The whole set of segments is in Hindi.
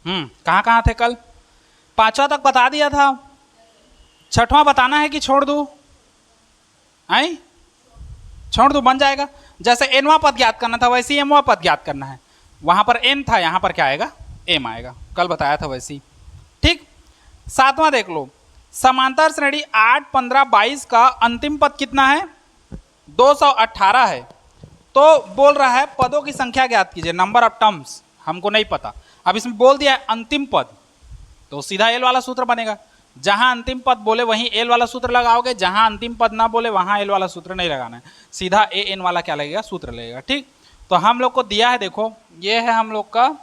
कहाँ कहाँ थे कल? पांचवा तक बता दिया था, छठवां बताना है कि छोड़ दूं? आई छोड़ दूं, बन जाएगा। जैसे एनवा पद ज्ञात करना था वैसे ही एमवा पद ज्ञात करना है। वहां पर एन था, यहां पर क्या आएगा? एम आएगा, कल बताया था वैसे ही। ठीक, सातवां देख लो, समांतर श्रेणी 8, 15, 22 का अंतिम पद कितना है? 218 है। तो बोल रहा है पदों की संख्या ज्ञात कीजिए, नंबर ऑफ टर्म्स हमको नहीं पता। अब इसमें बोल दिया है अंतिम पद, तो सीधा एल वाला सूत्र बनेगा। जहां अंतिम पद बोले वहीं एल वाला सूत्र लगाओगे, जहां अंतिम पद ना बोले वहां एल वाला सूत्र नहीं लगाना है, सीधा ए एन वाला क्या लगेगा? सूत्र लगेगा। ठीक, तो हम लोग को दिया है, देखो ये है हम लोग का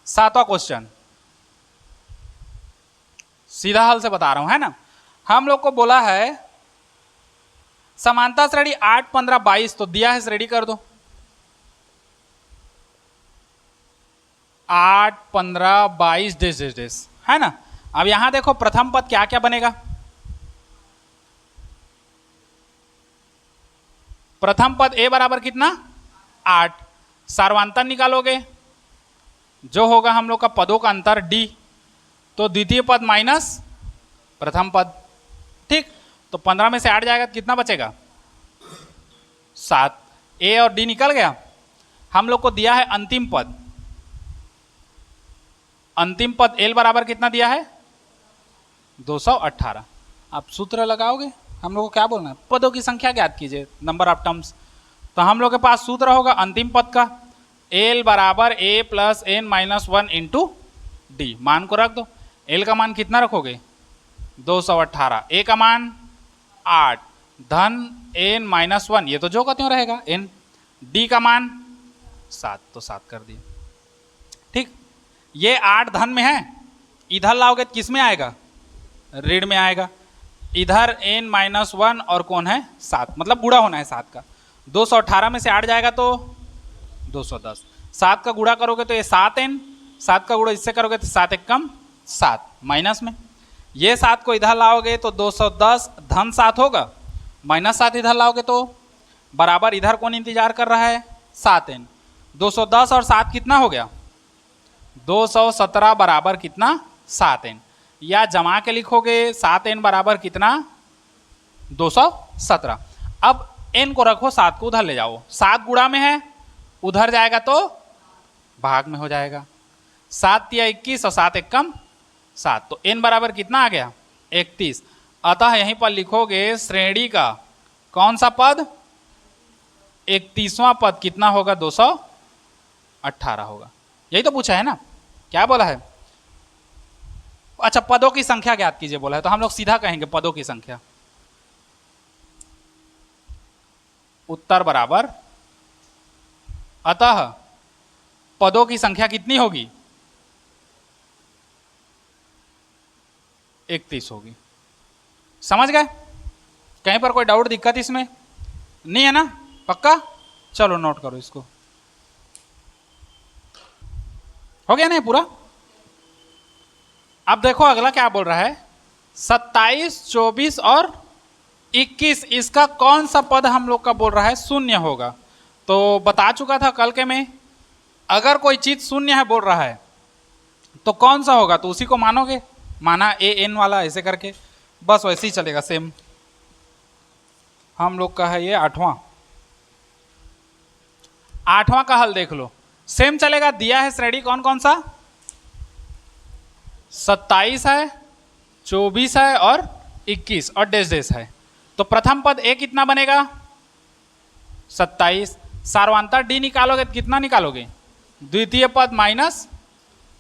सातवां क्वेश्चन, सीधा हल से बता रहा हूं, है ना। हम लोग को बोला है समांतर श्रेणी 8, 15, 22, तो दिया है श्रेणी कर दो 8, 15, 22 डेस डेस डेस, है ना। अब यहां देखो प्रथम पद क्या क्या बनेगा? प्रथम पद ए बराबर कितना? 8। सार्वंतर निकालोगे, जो होगा हम लोग का पदों का अंतर डी, तो द्वितीय पद माइनस प्रथम पद। ठीक, तो 15 में से 8 जाएगा तो कितना बचेगा? 7। ए और डी निकल गया। हम लोग को दिया है अंतिम पद, अंतिम पद एल बराबर कितना दिया है? 218। आप सूत्र लगाओगे, हम लोग को क्या बोलना है? पदों की संख्या ज्ञात कीजिए, नंबर ऑफ टर्म्स। तो हम लोग के पास सूत्र होगा अंतिम पद का, एल बराबर A plus N minus 1 into D. मान को रख दो, एल का मान कितना रखोगे? 218, ए का मान 8 धन एन माइनस 1, ये तो जो का त्यों रहेगा एन, डी का मान 7, तो 7 कर दिए। ठीक, ये 8 धन में है, इधर लाओगे तो किस में आएगा? ऋण में आएगा। इधर n माइनस 1 और कौन है? 7, मतलब गुणा होना है 7 का। 218 में से 8 जाएगा तो 210, 7 का गुणा करोगे तो ये 7n, 7 का गुणा इससे करोगे तो 7 एक कम 7, माइनस में ये 7 को इधर लाओगे तो 210 धन 7 होगा, माइनस 7 इधर लाओगे तो बराबर, इधर कौन इंतजार कर रहा है? 7n। 210 और 7 कितना हो गया? 217 बराबर कितना? 7n। या जमा के लिखोगे 7n बराबर कितना? 217। अब n को रखो, 7 को उधर ले जाओ, 7 गुणा में है, उधर जाएगा तो भाग में हो जाएगा। 7 या 21 और 7 एक कम 7, तो n बराबर कितना आ गया? 31। अतः यहीं पर लिखोगे श्रेणी का कौन सा पद? 31वां पद कितना होगा? 218 होगा। यही तो पूछा है ना, क्या बोला है? अच्छा, पदों की संख्या ज्ञात कीजिए बोला है, तो हम लोग सीधा कहेंगे पदों की संख्या। उत्तर बराबर, अतः पदों की संख्या कितनी होगी? 31 होगी। समझ गए? कहीं पर कोई डाउट दिक्कत इसमें नहीं है ना? पक्का? चलो नोट करो इसको। हो गया ना पूरा? अब देखो अगला क्या बोल रहा है, 27, 24 और 21, इसका कौन सा पद हम लोग का बोल रहा है शून्य होगा? तो बता चुका था कल के में, अगर कोई चीज शून्य है बोल रहा है तो कौन सा होगा? तो उसी को मानोगे, माना ए एन वाला ऐसे करके, बस वैसे ही चलेगा सेम। हम लोग का है ये आठवां का हल देख लो, सेम चलेगा। दिया है श्रेणी कौन कौन सा? 27 है, 24 है और 21 और डेस डेस है। तो प्रथम पद ए कितना बनेगा? 27। सार्वंतर डी निकालोगे तो कितना निकालोगे? द्वितीय पद माइनस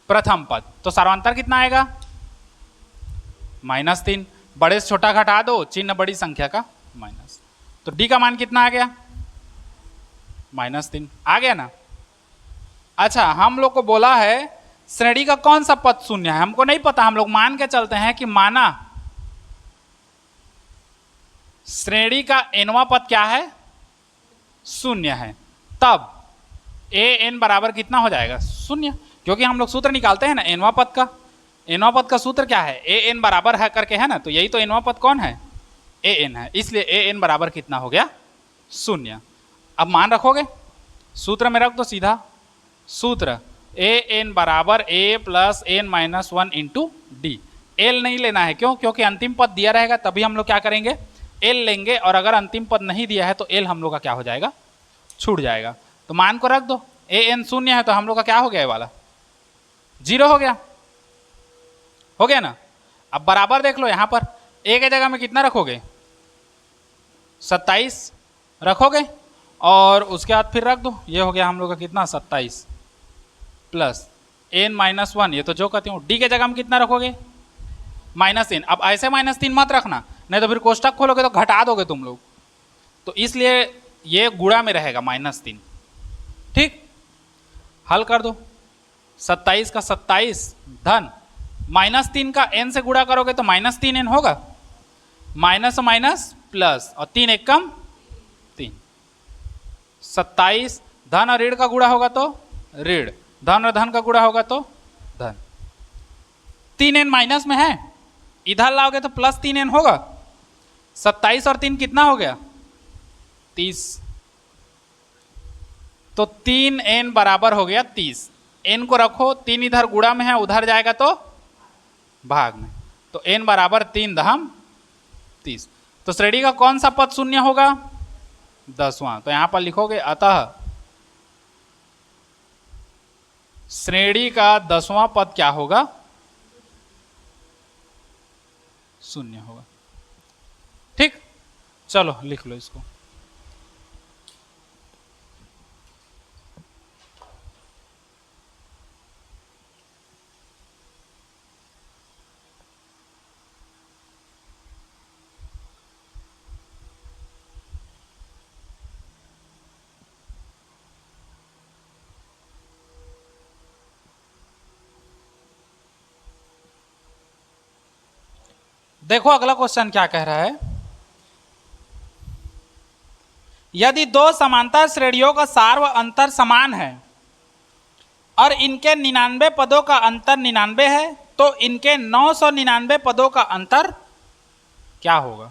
प्रथम पद, तो सार्वंतर कितना आएगा? -3। बड़े से छोटा घटा दो, चिन्ह बड़ी संख्या का माइनस, तो डी का मान कितना आ गया? -3 आ गया ना। अच्छा, हम लोग को बोला है श्रेणी का कौन सा पद शून्य है, हमको नहीं पता, हम लोग मान के चलते हैं कि माना श्रेणी का एनवा पद क्या है? शून्य है, तब ए एन बराबर कितना हो जाएगा? शून्य, क्योंकि हम लोग सूत्र निकालते हैं ना एनवा पद का। एनवा पद का सूत्र क्या है? ए एन बराबर है करके, है ना, तो यही तो एनवा पद कौन है? ए एन है, इसलिए ए एन बराबर कितना हो गया? शून्य। अब मान रखोगे, सूत्र में रख दो सीधा, सूत्र ए एन बराबर A plus N minus one into D. L नहीं लेना है, क्यों? क्योंकि अंतिम पद दिया रहेगा तभी हम लोग क्या करेंगे, एल लेंगे, और अगर अंतिम पद नहीं दिया है तो एल हम लोग का क्या हो जाएगा, छूट जाएगा। तो मान को रख दो, ए एन शून्य है तो हम लोग का क्या हो गया, ये वाला 0 हो गया ना। अब बराबर देख लो, यहां पर ए के जगह में कितना रखोगे, 27 रखोगे, और उसके बाद फिर रख दो, ये हो गया हम लोग का कितना, 27 प्लस एन माइनस वन, ये तो जो कहती हूँ। डी के जगह में कितना रखोगे, -3। अब ऐसे -3 मत रखना, नहीं तो फिर कोष्टक खोलोगे तो घटा दोगे तुम लोग, तो इसलिए ये गुणा में रहेगा -3। ठीक, हल कर दो, 27 का 27 धन -3 का n से गुणा करोगे तो -3n होगा, माइनस माइनस प्लस, और 3 एक कम 3, 27 धन और ऋण का गुणा होगा तो ऋण, धन और धन का गुणा होगा तो धन। 3n माइनस में है, इधर लाओगे तो +3n होगा। 27 और 3 कितना हो गया, 30, तो 3n बराबर हो गया 30। n को रखो, 3 इधर गुणा में है, उधर जाएगा तो भाग में, तो n बराबर 3 दहम 30। तो श्रेणी का कौन सा पद शून्य होगा, 10वां। तो यहां पर लिखोगे अतः श्रेणी का 10वां पद क्या होगा, शून्य होगा। ठीक, चलो लिख लो इसको। देखो अगला क्वेश्चन क्या कह रहा है, यदि दो समांतर श्रेणियों का सार व अंतर समान है और इनके 99 पदों का अंतर 99 है, तो इनके 999 पदों का अंतर क्या होगा।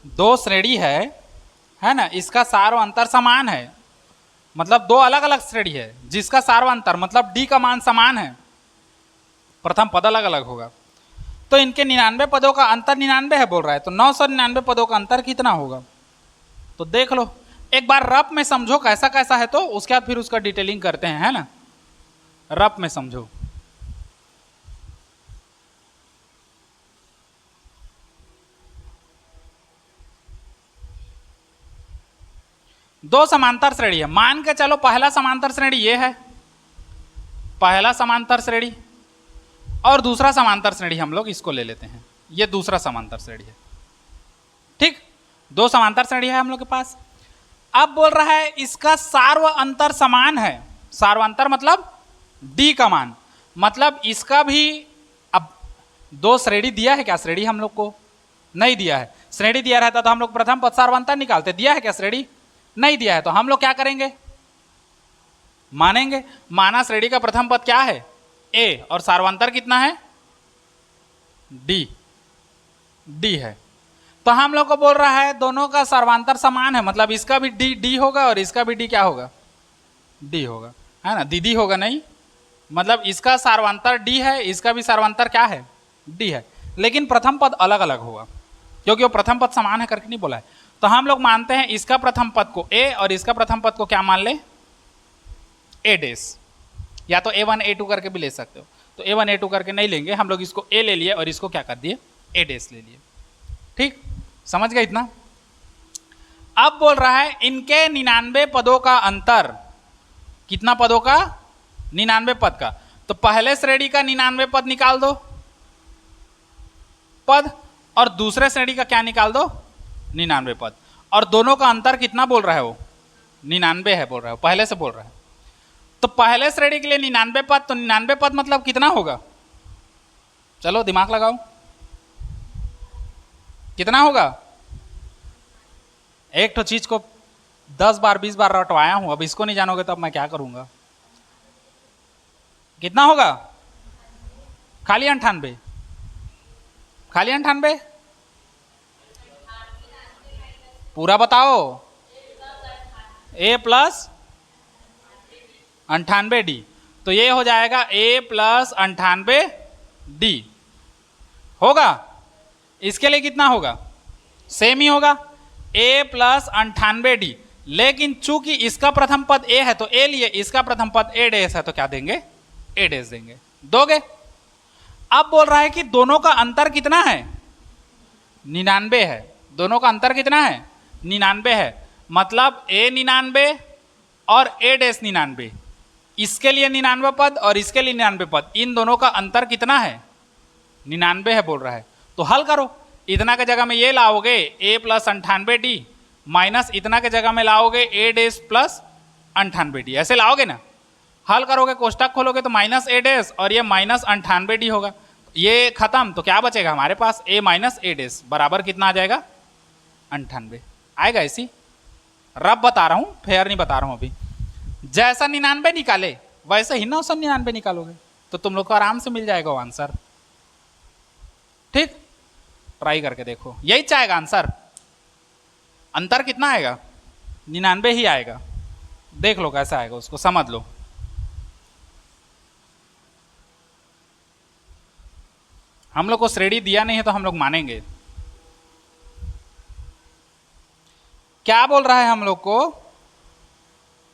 दो श्रेणी है ना, इसका सार व अंतर समान है, मतलब दो अलग अलग श्रेणी है जिसका सार व अंतर मतलब डी का मान समान है, प्रथम पद अलग अलग होगा, तो इनके 99 पदों का अंतर 99 है बोल रहा है, तो 999 पदों का अंतर कितना होगा। तो देख लो एक बार रफ में समझो कैसा कैसा है, तो उसके बाद फिर उसका डिटेलिंग करते हैं, है ना। रफ में समझो, दो समांतर श्रेणी है, मान के चलो पहला समांतर श्रेणी ये है, पहला समांतर श्रेणी, और दूसरा समांतर श्रेणी हम लोग इसको ले लेते हैं, ये दूसरा समांतर श्रेणी है। ठीक, दो समांतर श्रेणी है हम लोग के पास। अब बोल रहा है इसका सार व अंतर समान है, सार व अंतर मतलब डी का मान, मतलब इसका भी, अब दो श्रेणी दिया है क्या, श्रेणी हम लोग को नहीं दिया है, श्रेणी दिया रहता तो हम लोग प्रथम पद सार व अंतर निकालते, दिया है क्या श्रेणी, नहीं दिया है, तो हम लोग क्या करेंगे, मानेंगे, माना श्रेणी का प्रथम पद क्या है, ए, और सार्वंतर कितना है, डी, डी है, तो हम लोग को बोल रहा है दोनों का सार्वंतर समान है, मतलब इसका भी डी डी होगा और इसका भी डी क्या होगा, डी होगा, है ना, दीदी होगा नहीं, मतलब इसका सार्वंतर डी है, इसका भी सार्वंतर क्या है, डी है, लेकिन प्रथम पद अलग अलग होगा क्योंकि वो प्रथम पद समान है करके नहीं बोला है। तो हम लोग मानते हैं इसका प्रथम पद को ए और इसका प्रथम पद को क्या मान ले, ए डेस, या तो A1 A2 करके भी ले सकते हो, तो A1 A2 करके नहीं लेंगे हम लोग, इसको A ले लिए और इसको क्या कर दिए, A डेस ले लिए। ठीक, समझ गए इतना। अब बोल रहा है इनके 99 पदों का अंतर, कितना पदों का, 99 पद का, तो पहले श्रेणी का 99 पद निकाल दो पद, और दूसरे श्रेणी का क्या निकाल दो, 99 पद, और दोनों का अंतर कितना बोल रहा है, वो 99 है बोल रहा है, पहले से बोल रहा है। तो पहले श्रेणी के लिए 99 पद, तो 99 पद मतलब कितना होगा, चलो दिमाग लगाओ, कितना होगा, एक तो चीज को 10 बार 20 बार रटवाया हूं, अब इसको नहीं जानोगे तो अब मैं क्या करूंगा, कितना होगा, खाली 98, खाली 98, पूरा बताओ, A प्लस 98 डी, तो तो ये हो जाएगा a प्लस 98d होगा। इसके लिए कितना होगा, सेम ही होगा, a प्लस 98d। लेकिन चूंकि इसका प्रथम पद a है तो a लिए, इसका प्रथम पद a डैश है तो क्या देंगे, a डैश देंगे, दोगे। अब बोल रहा है कि दोनों का अंतर कितना है, 99 है। दोनों का अंतर कितना है, 99 है। मतलब a 99 और a डैश 99, इसके लिए 99 पद और इसके लिए 99 पद, इन दोनों का अंतर कितना है, 99 है बोल रहा है। तो हल करो, इतना के जगह में ये लाओगे a प्लस 98d माइनस इतना के जगह में लाओगे a डैश प्लस 98d, ऐसे लाओगे ना। हल करोगे, कोष्टक खोलोगे तो माइनस a डैश और ये माइनस 98d होगा, ये खत्म। तो क्या बचेगा हमारे पास, a माइनस a डैश बराबर कितना आ जाएगा, 98 आएगा। इसी रब बता रहा हूँ, फेयर नहीं बता रहा हूँ अभी। जैसा 99 निकाले वैसे ही 999 निकालोगे तो तुम लोग को आराम से मिल जाएगा वो आंसर। ठीक, ट्राई करके देखो, यही चाहेगा आंसर। अंतर कितना आएगा, 99 ही आएगा। देख लो कैसा आएगा, उसको समझ लो। हम लोग को श्रेणी दिया नहीं है तो हम लोग मानेंगे। क्या बोल रहा है हम लोग को,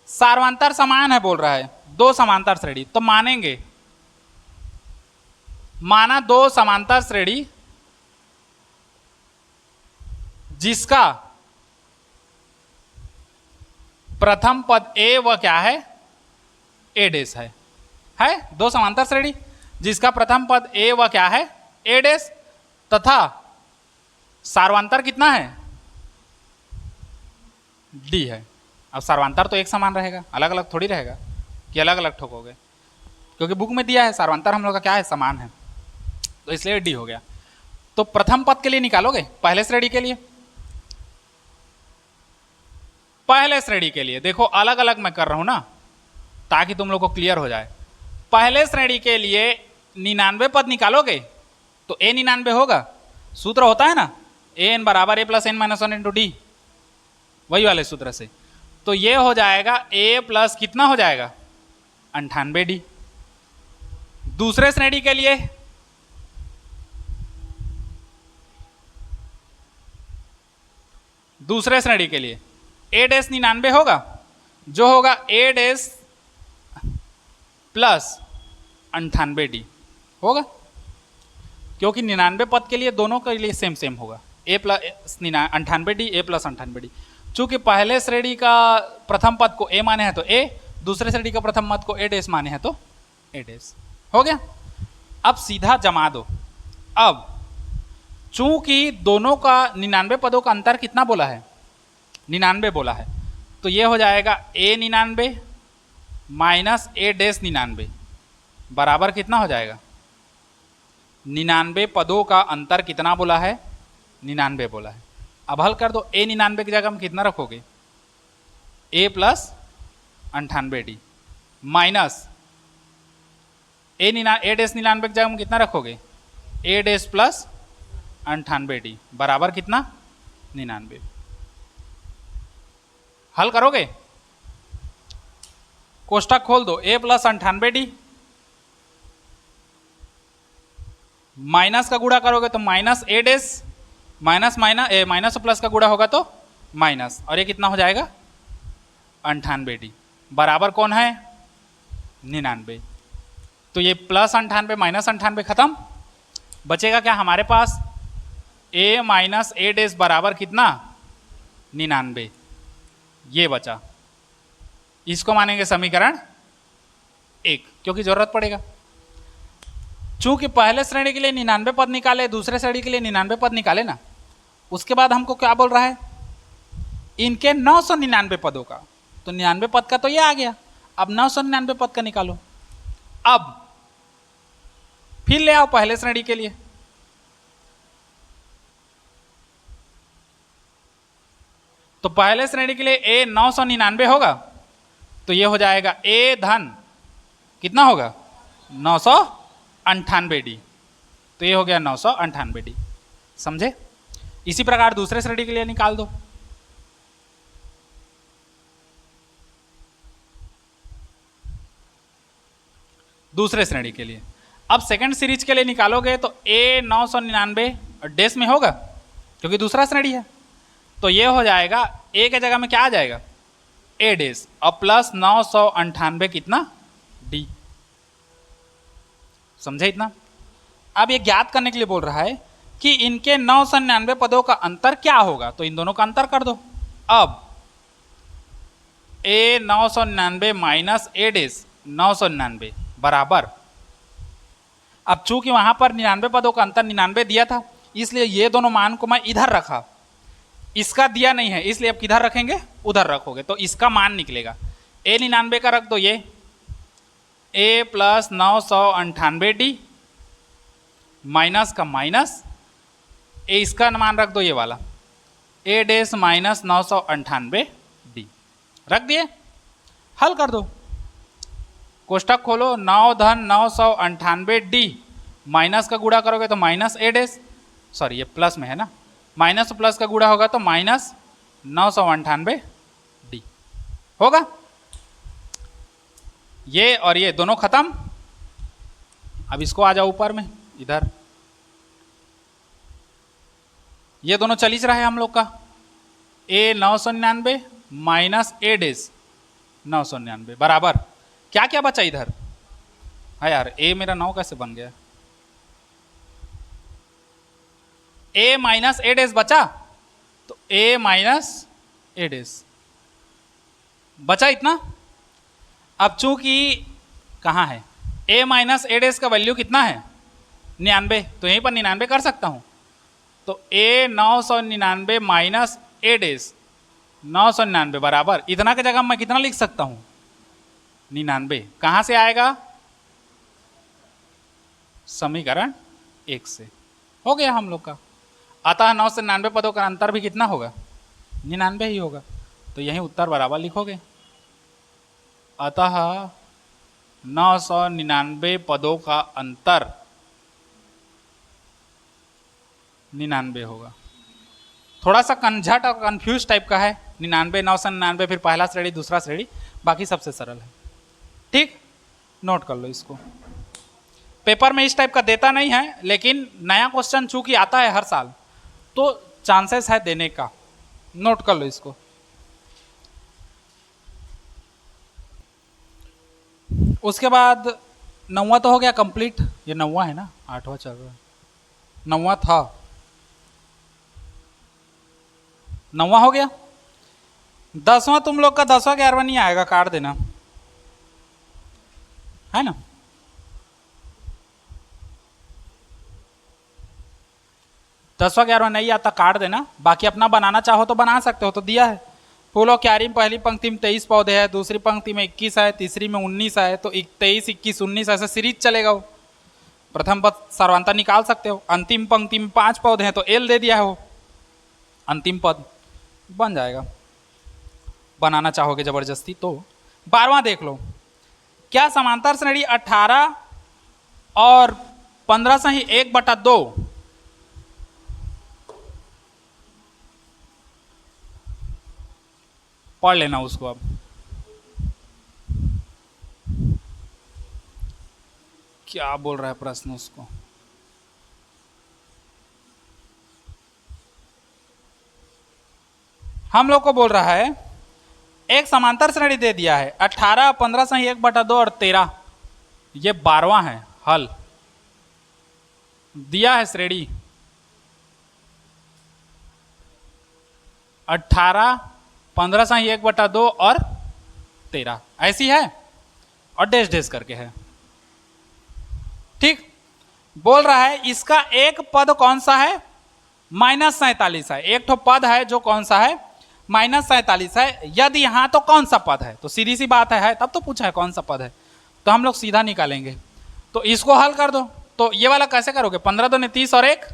सार्वंतर समान है बोल रहा है, दो समांतर श्रेणी, तो मानेंगे। माना दो समांतर श्रेणी जिसका प्रथम पद a व क्या है, a डैश है दो समांतर श्रेणी जिसका प्रथम पद a व क्या है, a डैश, तथा सार्वंतर कितना है, d है। अब सार्वंतर तो एक समान रहेगा, अलग अलग थोड़ी रहेगा कि अलग अलग ठोकोगे, क्योंकि बुक में दिया है सार्वंतर हम लोग का क्या है, समान है, तो इसलिए d हो गया। तो प्रथम पद के लिए निकालोगे, पहले श्रेणी के लिए, पहले श्रेणी के लिए देखो अलग अलग मैं कर रहा हूं ना ताकि तुम लोग को क्लियर हो जाए। पहले श्रेणी के लिए 99 पद निकालोगे तो a 99 होगा, सूत्र होता है ना an बराबर a plus N minus 1 into D, वही वाले सूत्र से। तो ये हो जाएगा a प्लस कितना हो जाएगा, 98d। दूसरे श्रेणी के लिए a डैश 99 होगा, जो होगा a डैश प्लस 98d होगा, क्योंकि 99 पद के लिए दोनों के लिए सेम सेम होगा, a plus 98d, a plus 98d। चूंकि पहले श्रेणी का प्रथम पद को a माने हैं तो a, दूसरे श्रेणी का प्रथम पद को a डैश माने हैं तो a डैश हो गया। अब सीधा जमा दो। अब चूंकि दोनों का 99 पदों का अंतर कितना बोला है, 99 बोला है, तो ये हो जाएगा a 99 माइनस a डैश 99 बराबर कितना हो जाएगा, 99 पदों का अंतर कितना बोला है, 99 बोला है। अब हल कर दो, a 99 की जगह हम कितना रखोगे, a plus 98d minus a dash 99 की जगह हम कितना रखोगे, a डैश प्लस 98d बराबर कितना, 99। हल करोगे, कोष्टक खोल दो, a प्लस 98d माइनस का गुणा करोगे तो minus a dash, minus minus minus plus का गुणा होगा तो माइनस, और ये कितना हो जाएगा, 98d बराबर कौन है, 99। तो ये प्लस 98 माइनस 98 खत्म, बचेगा क्या हमारे पास, a माइनस a डैश बराबर कितना, 99, ये बचा। इसको मानेंगे समीकरण 1, क्योंकि जरूरत पड़ेगा। चूंकि पहले श्रेणी के लिए 99 पद निकाले, दूसरे श्रेणी के लिए 99 पद निकाले ना, उसके बाद हमको क्या बोल रहा है, इनके 999 पदों का, तो 99 पद का तो ये आ गया, अब 999 पद का निकालो। अब फिर ले आओ पहले श्रेणी के लिए, तो पहले श्रेणी के लिए a 999 होगा, तो ये हो जाएगा a धन कितना होगा, 998d, तो ये हो गया 998d। समझे? इसी प्रकार दूसरे श्रेणी के लिए निकाल दो। दूसरे श्रेणी के लिए। अब सेकंड सीरीज के लिए निकालोगे तो a 999 डेस में होगा क्योंकि दूसरा श्रेणी है, तो ये हो जाएगा a के जगह में क्या आ जाएगा a डेस और प्लस 998 कितना d। समझे इतना? अब ये ज्ञात करने के लिए बोल रहा है कि इनके 999 पदों का अंतर क्या होगा, तो इन दोनों का अंतर कर दो। अब a 999 माइनस a डेस 999 बराबर, अब चूंकि वहां पर 99 पदों का अंतर 99 दिया था इसलिए ये दोनों मान को मैं इधर रखा, इसका दिया नहीं है इसलिए अब किधर रखेंगे, उधर रखोगे तो इसका मान निकलेगा। a 99 का रख दो ये a प्लस 998d माइनस का माइनस ए, इसका मान रख दो ये वाला a डेस माइनस 998d रख दिए। हल कर दो, कोष्टक खोलो 9 धन 998d माइनस का गुणा करोगे तो माइनस a डेस, सॉरी ये प्लस में है ना, माइनस प्लस का गुणा होगा तो माइनस 998d होगा। ये और ये दोनों खत्म। अब इसको आ जाओ ऊपर में इधर, ये दोनों चल ही रहा है हम लोग का a 999 माइनस a डेस 999 बराबर क्या क्या बचा इधर, हाँ यार a मेरा 9 कैसे बन गया, a माइनस a डेस बचा तो a माइनस a डेस बचा इतना। अब चूंकि कहाँ है a माइनस a डेस का वैल्यू कितना है 99, तो यहीं पर 99 कर सकता हूं, तो a 999 माइनस a डेस 999 बराबर इतना के जगह मैं कितना लिख सकता हूं 99। कहां से आएगा, समीकरण 1 से। हो गया हम लोग का। अतः 9 से 99 पदों का अंतर भी कितना होगा 99 ही होगा, तो यही उत्तर बराबर लिखोगे। अतः 999 पदों का अंतर 99 होगा। थोड़ा सा कंझट और कंफ्यूज टाइप का है, 99 999 फिर पहला श्रेणी दूसरा श्रेणी, बाकी सबसे सरल है। ठीक, नोट कर लो इसको। पेपर में इस टाइप का देता नहीं है लेकिन नया क्वेश्चन चूंकि आता है हर साल तो चांसेस है देने का, नोट कर लो इसको। उसके बाद 9वां तो हो गया कंप्लीट, ये 9वां है ना, 8वां चल रहा है, 9वां था, 9वां हो गया। 10वां तुम लोग का 10वां 11वां नहीं आएगा, काट देना है ना। दसवां 11वां नहीं आता, काट देना। बाकी अपना बनाना चाहो तो बना सकते हो, तो दिया है। फूलों क्यारी में पहली पंक्ति में 23 पौधे हैं, दूसरी पंक्ति में 21 है, तीसरी में 19 है, तो 23 21 19 ऐसे सीरीज चलेगा वो। प्रथम पद सर्वांतर निकाल सकते हो। अंतिम पंक्ति में 5 पौधे हैं तो एल दे दिया है वो, अंतिम पद बन जाएगा। बनाना चाहोगे जबरदस्ती तो। 12वां देख लो, क्या समांतर श्रेणी 18 और 15 से ही 1/2 पढ़ लेना उसको। अब क्या बोल रहा है प्रश्न उसको, हम लोग को बोल रहा है एक समांतर श्रेणी दे दिया है 18 15 से 1/2 और 13, ये 12वां है। हल दिया है श्रेणी 18 15 से 1/2 और 13 ऐसी है और डैश डैश करके है। ठीक, बोल रहा है इसका एक पद कौन सा है, -47 है। एक तो पद है जो कौन सा है, -47 है। यदि हाँ तो कौन सा पद है, तो सीधी सी बात है तब तो पूछा है कौन सा पद है, तो हम लोग सीधा निकालेंगे। तो इसको हल कर दो। तो ये वाला कैसे करोगे, 15 दूनी 30 और 1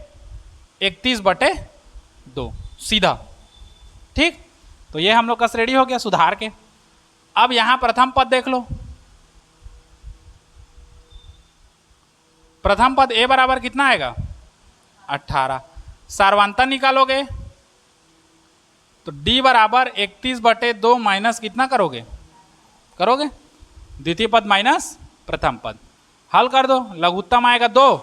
31/2 सीधा। ठीक, तो ये हम लोग का श्रेणी हो गया सुधार के। अब यहां प्रथम पद देख लो, प्रथम पद a बराबर कितना आएगा 18। सार्वंतर निकालोगे तो d बराबर 31/2 माइनस कितना करोगे, द्वितीय पद माइनस प्रथम पद। हल कर दो, लघुत्तम आएगा 2,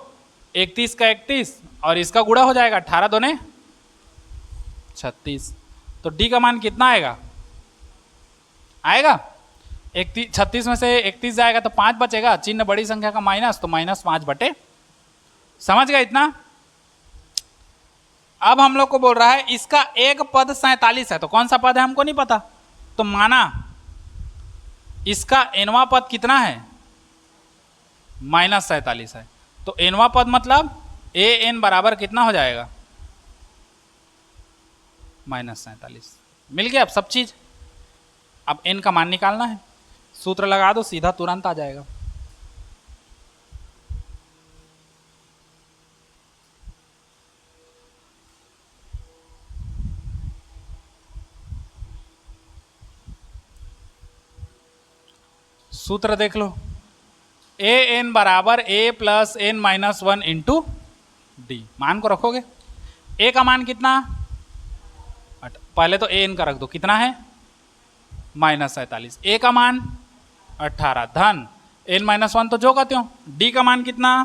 31 का 31 और इसका गुणा हो जाएगा 18 दूने 36। तो डी का मान कितना आएगा? आएगा 36 में से 31 जाएगा तो 5 बचेगा, चिन्ह बड़ी संख्या का माइनस, तो -5/। समझ गए इतना? अब हम लोग को बोल रहा है इसका एक पद 47 है, तो कौन सा पद है हमको नहीं पता, तो माना इसका nवां पद कितना है? -47 है, तो nवां पद मतलब an बराबर कितना हो जाएगा? -47। मिल गया अब सब चीज। अब n का मान निकालना है, सूत्र लगा दो, सीधा तुरंत आ जाएगा। सूत्र देख लो, an बराबर a plus n minus 1 into D. मान को रखोगे, a का मान कितना? पहले तो an का रख दो, कितना है? -47। a का मान 18 धन n माइनस 1 तो जो कहते हो। d का मान कितना?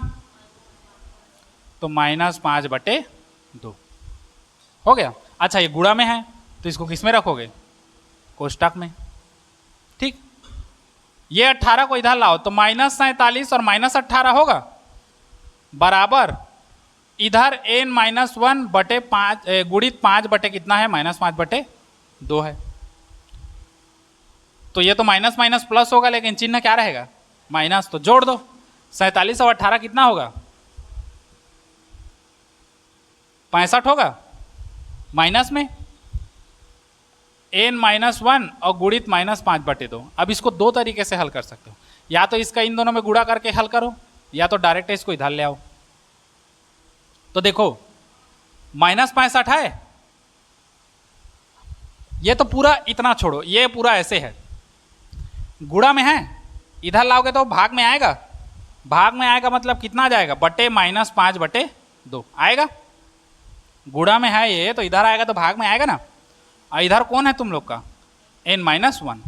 तो -5/2 हो गया। अच्छा ये गुणा में है तो इसको किस में रखोगे? कोष्टक में। ठीक, ये 18 को इधर लाओ तो -47 और -18 होगा बराबर इधर n-1/5 गुणित 5 बटे कितना है? -5/2 है। तो ये तो माइनस माइनस प्लस होगा, लेकिन चिन्ह क्या रहेगा? माइनस। तो जोड़ दो, 47 और 18 कितना होगा? 65 होगा। माइनस में n-1 और गुणित -5/2। अब इसको दो तरीके से हल कर सकते हो, या तो इसका इन दोनों में गुणा करके हल करो, या तो डायरेक्ट इसको इधर ले आओ। तो देखो -65 है, ये तो पूरा इतना छोड़ो, ये पूरा ऐसे है, गुणा में है, इधर लाओगे तो भाग में आएगा। भाग में आएगा मतलब कितना जाएगा? बटे -5/2 आएगा। गुणा में है ये, तो इधर आएगा तो भाग में आएगा ना। और इधर कौन है तुम लोग का? n-1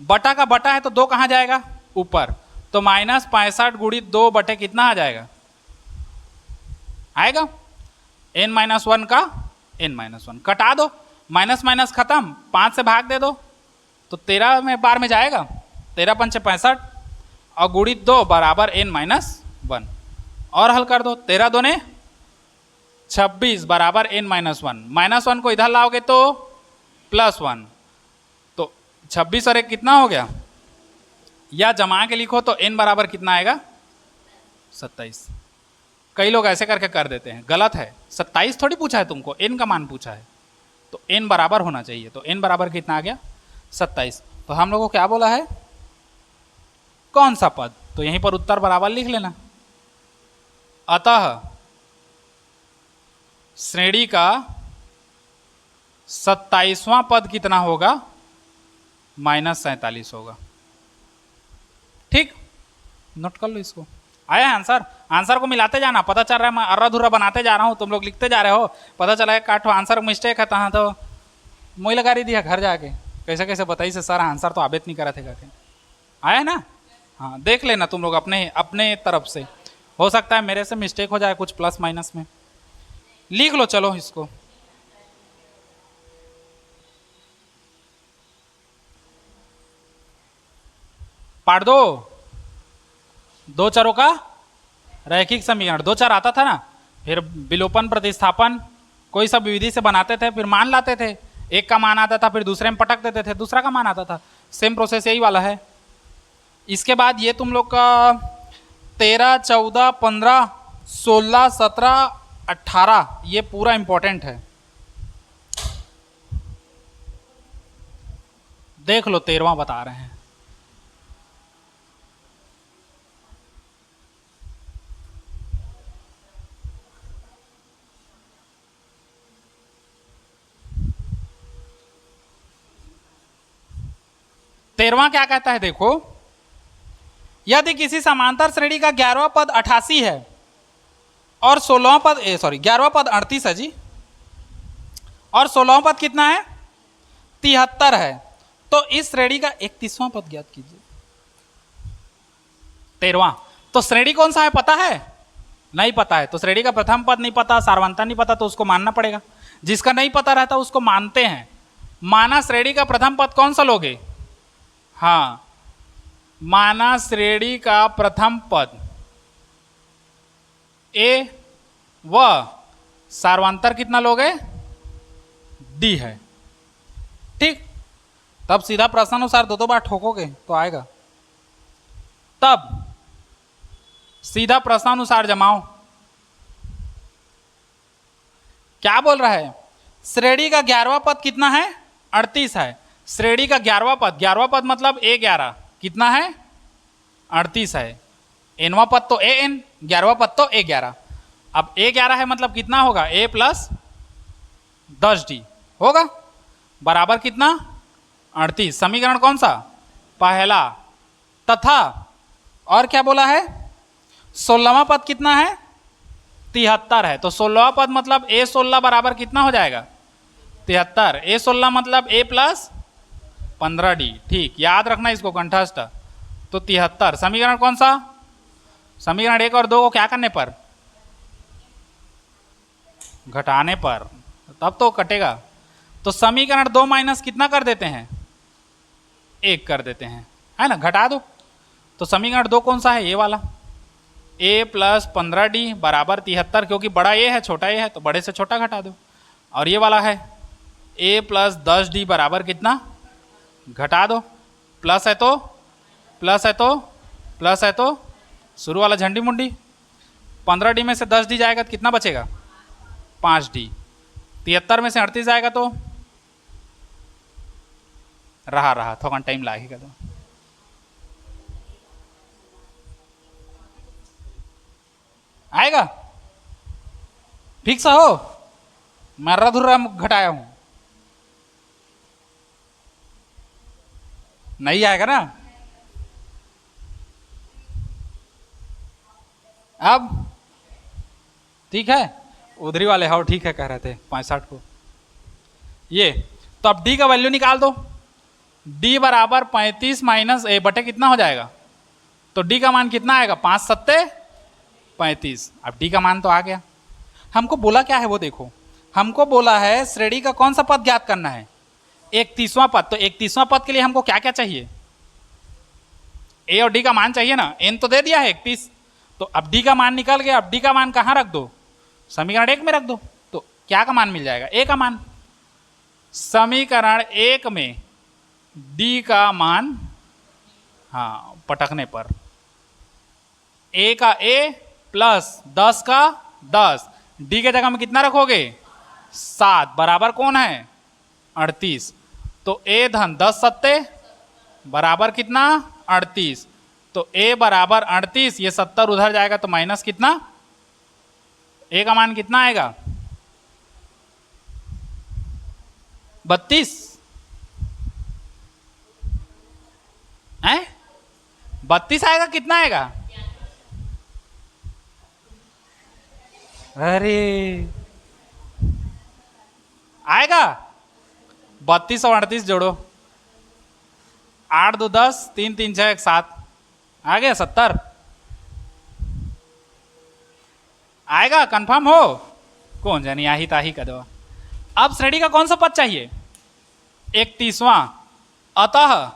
बटा का बटा है तो 2 कहाँ जाएगा? ऊपर। तो -65 गुणित 2 बटे कितना आ जाएगा? आएगा n-1 का n-1 कटा दो, माइनस माइनस खत्म, 5 से भाग दे दो तो 13 में बार में जाएगा, 13 पंचे 65 और गुणित 2 बराबर n-1 और हल कर दो, 13 दूने 26 बराबर n-1। -1 को इधर लाओगे तो +1, तो 26 और 1 कितना हो गया? या जमा के लिखो तो n बराबर कितना आएगा? 27। कई लोग ऐसे करके कर देते हैं, गलत है। 27 थोड़ी पूछा है तुमको, n का मान पूछा है, तो n बराबर होना चाहिए। तो n बराबर कितना आ गया? 27। तो हम लोगों को क्या बोला है? कौन सा पद? तो यहीं पर उत्तर बराबर लिख लेना। अतः श्रेणी का 27वां पद कितना होगा? -47 होगा। ठीक, नोट कर लो इसको। आया है आंसर? आंसर को मिलाते जाना, पता चल रहा है मैं अर्रा धुर्रा बनाते जा रहा हूँ, तुम लोग लिखते जा रहे हो, पता चला है काठो आंसर मिस्टेक है तहाँ तो मुँह लगा रही दिया घर जाके, कैसे कैसे बताई से सर आंसर तो आबेत नहीं करा थे करके। आया ना? हाँ देख लेना तुम लोग अपने अपने तरफ से, हो सकता है मेरे से मिस्टेक हो जाए कुछ प्लस माइनस में। लिख लो चलो इसको। पाठ 2 चरों का रैखिक समीकरण। 2 चर आता था ना, फिर विलोपन प्रतिस्थापन कोई सा विधि से बनाते थे, फिर मान लाते थे, एक का मान आता था फिर दूसरे में पटक देते थे, दूसरा का मान आता था। सेम प्रोसेस यही वाला है। इसके बाद ये तुम लोग का 13, 14, 15, 16, 17, 18 ये पूरा इंपॉर्टेंट है। देख लो 13वां बता रहे हैं। तेरहवां क्या कहता है? देखो, यदि किसी समांतर श्रेणी का 11वां पद 88 है और 16वां पद 11वां पद 38 है जी, और 16वां पद कितना है? 73 है, तो इस श्रेणी का 31वां पद ज्ञात कीजिए। 13वां तो श्रेणी कौन सा है पता है? नहीं पता है। तो श्रेणी का प्रथम पद नहीं पता, सारवंता नहीं पता, तो उसको मानना पड़ेगा। जिसका नहीं पता रहता उसको मानते हैं। माना श्रेणी का प्रथम पद कौन सा लोगे? हाँ, माना श्रेणी का प्रथम पद ए व सार्वंतर कितना लोगे? डी है। ठीक, तब सीधा प्रश्नानुसार दो बार ठोकोगे तो आएगा। तब सीधा प्रश्नानुसार जमाओ। क्या बोल रहा है? श्रेणी का 11वां पद कितना है? 38 है। श्रेणी का 11वां पद, 11वां पद मतलब A11 कितना है? 38 है। nवां पद तो an, 11वां पद तो A11। अब A11 है मतलब कितना होगा? A प्लस 10D होगा, बराबर कितना? 38। समीकरण कौन सा? पहला। तथा और क्या बोला है? 16वां पद कितना है? 73 है। तो 16वां पद मतलब A16 बराबर कितना हो जाएगा? 73। A16 मतलब A प्लस 15D। ठीक, याद रखना इसको कंठस्थ। तो 73। समीकरण कौन सा? समीकरण 1 और 2 को क्या करने पर? घटाने पर, तब तो कटेगा। तो समीकरण 2 माइनस कितना कर देते हैं? 1 कर देते हैं, है ना, घटा दो। तो समीकरण 2 कौन सा है? ये वाला, A प्लस 15D बराबर 73, क्योंकि बड़ा A है छोटा A है तो बड़े से छोटा घटा दो। और ये वाला है A प्लस 10D बराबर कितना? घटा दो। प्लस है तो प्लस है तो प्लस है तो शुरू वाला झंडी मुंडी। 15D में से 10D जाएगा तो कितना बचेगा? 5D। 73 में से 38 जाएगा तो रहा थोड़ा टाइम लागेगा। तो आएगा ठीक सा हो? मर्रा धुर्रा घटाया हूं, नहीं आएगा ना? अब ठीक है, उधरी वाले हो ठीक है कह रहे थे 65 को। ये तो अब D का वैल्यू निकाल दो। D बराबर 35 माइनस A बटे कितना हो जाएगा? तो D का मान कितना आएगा? 5 सत्ते 35। अब D का मान तो आ गया। हमको बोला क्या है वो देखो, हमको बोला है श्रेणी का कौन सा पद ज्ञात करना है? 31वां पद। तो 31वां पद के लिए हमको क्या क्या चाहिए? A और D का मान चाहिए ना। n तो दे दिया है 31, तो अब D का मान निकल गया। अब D का मान कहाँ रख दो? समीकरण 1 में रख दो। तो क्या का मान मिल जाएगा? A का मान। समीकरण 1 में D का मान, हाँ, पटकने पर A का A प्लस 10 का 10, D के जगह में कितना रखोगे? 7 बराबर कौन है? 38। तो A धन 10 सत्ते बराबर कितना? 38। तो A बराबर 38, ये 70 उधर जाएगा तो माइनस कितना? A का मान कितना आएगा? 32 है? 32 आएगा? कितना आएगा? अरे आएगा 32 और 38 जोड़ो, 8 2 10, 3 3 6 1 7, आ गया 70। आएगा? कंफर्म हो? कौन जानी आही ताही का दवा। अब श्रेणी का कौन सा पद चाहिए? 31वां। अतः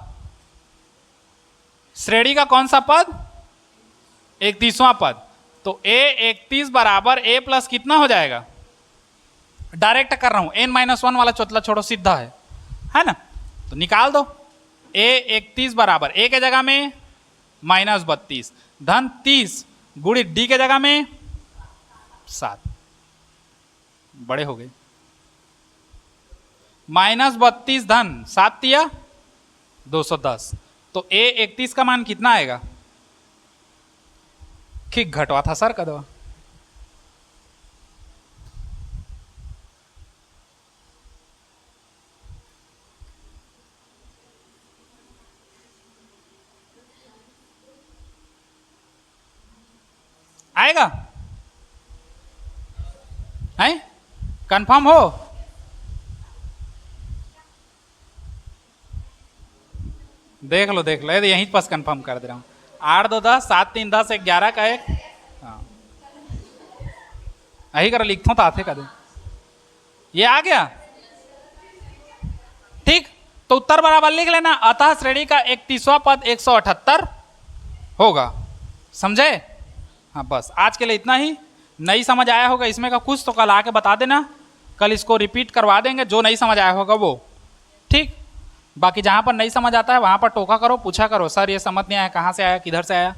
श्रेणी का कौन सा पद? 31वां पद। तो A 31 बराबर A प्लस कितना हो जाएगा? डायरेक्ट कर रहा हूं, n-1 वाला चौथला छोड़ो, सीधा है ना। तो निकाल दो। A 31 बराबर A के जगह में -32 धन 30 गुणी D के जगह में 7, बड़े हो गए। -32 धन 7 दिया 210। तो A 31 का मान कितना आएगा? ठीक घटवा था सर का दवा। आएगा? है? कंफर्म हो? देख लो यहीं पास कंफर्म कर दे रहा हूं। 8 2 10, 7 3 10, 11 का 1। हाँ यही कर लिखता हूँ ताथे का दे, ये आ गया ठीक। तो उत्तर बराबर लिख लेना, अतः श्रेणी का 31वां पद 178 होगा, समझे। हाँ बस आज के लिए इतना ही। नहीं समझ आया होगा इसमें का कुछ तो कल आके बता देना, कल इसको रिपीट करवा देंगे जो नहीं समझ आया होगा वो, ठीक। बाकी जहाँ पर नहीं समझ आता है वहाँ पर टोका करो, पूछा करो सर ये समझ नहीं आया, कहाँ से आया, किधर से आया,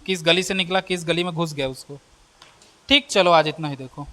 किस गली से निकला, किस गली में घुस गया उसको, ठीक। चलो आज इतना ही देखो।